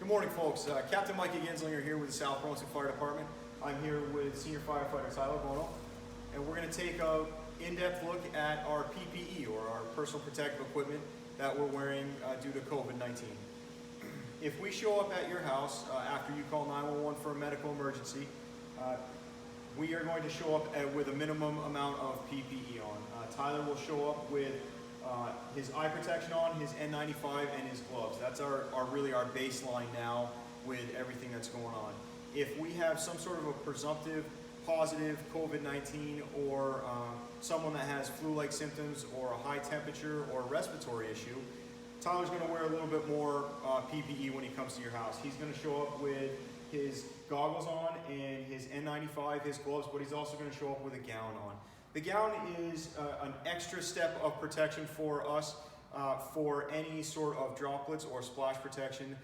Good morning, folks. Captain Mikey Genslinger here with the South Burlington Fire Department. I'm here with Senior Firefighter Tyler Bono, and we're going to take an in-depth look at our PPE, or our personal protective equipment, that we're wearing due to COVID-19. If we show up at your house after you call 911 for a medical emergency, we are going to show up with a minimum amount of PPE on. Tyler will show up with his eye protection on, his N95, and his gloves. That's really our baseline now with everything that's going on. If we have some sort of a presumptive positive COVID-19 or someone that has flu-like symptoms or a high temperature or a respiratory issue, Tyler's going to wear a little bit more PPE when he comes to your house. He's going to show up with his goggles on and his N95, his gloves, but he's also going to show up with a gown on. The gown is an extra step of protection for us for any sort of droplets or splash protection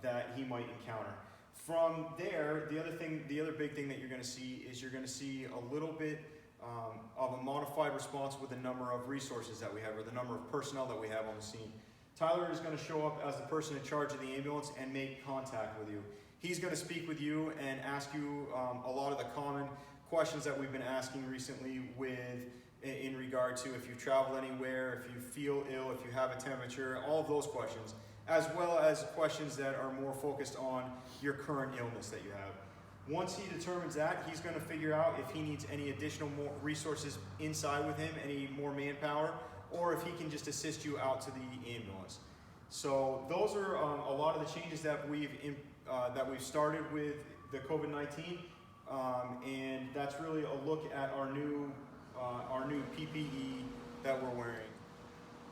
that he might encounter. From there, the other big thing that you're going to see is you're going to see a little bit of a modified response with the number of resources that we have, or the number of personnel that we have on the scene. Tyler is going to show up as the person in charge of the ambulance and make contact with you. He's going to speak with you and ask you a lot of the common questions that we've been asking recently in regard to if you've traveled anywhere, if you feel ill, if you have a temperature, all of those questions, as well as questions that are more focused on your current illness that you have. Once he determines that, he's going to figure out if he needs any additional more resources inside with him, any more manpower, or if he can just assist you out to the ambulance. So those are a lot of the changes that we've started with the COVID-19. And that's really a look at our new PPE that we're wearing.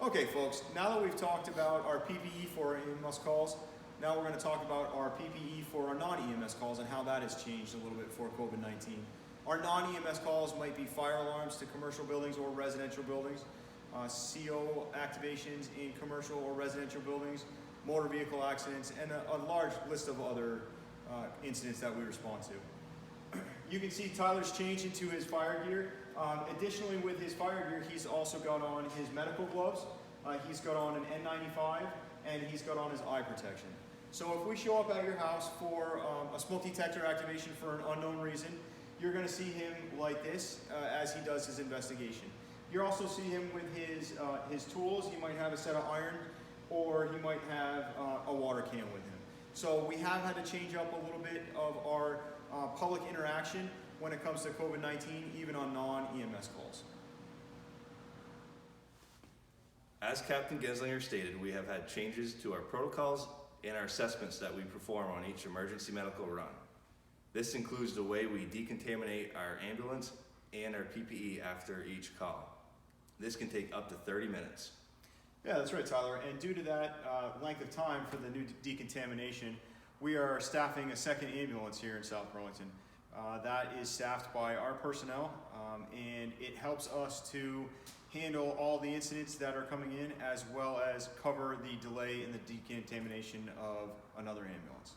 Okay, folks, now that we've talked about our PPE for our EMS calls, now we're going to talk about our PPE for our non-EMS calls and how that has changed a little bit for COVID-19. Our non-EMS calls might be fire alarms to commercial buildings or residential buildings, CO activations in commercial or residential buildings, motor vehicle accidents, and a large list of other incidents that we respond to. You can see Tyler's changed into his fire gear. Additionally, with his fire gear, he's also got on his medical gloves, he's got on an N95, and he's got on his eye protection. So if we show up at your house for a smoke detector activation for an unknown reason, you're going to see him like this as he does his investigation. You also see him with his tools. He might have a set of iron, or he might have a water can with him. So we have had to change up a little bit of our public interaction when it comes to COVID-19, even on non-EMS calls. As Captain Genslinger stated, we have had changes to our protocols and our assessments that we perform on each emergency medical run. This includes the way we decontaminate our ambulance and our PPE after each call. This can take up to 30 minutes. Yeah, that's right, Tyler. And due to that length of time for the new decontamination, we are staffing a second ambulance here in South Burlington. That is staffed by our personnel, and it helps us to handle all the incidents that are coming in, as well as cover the delay in the decontamination of another ambulance.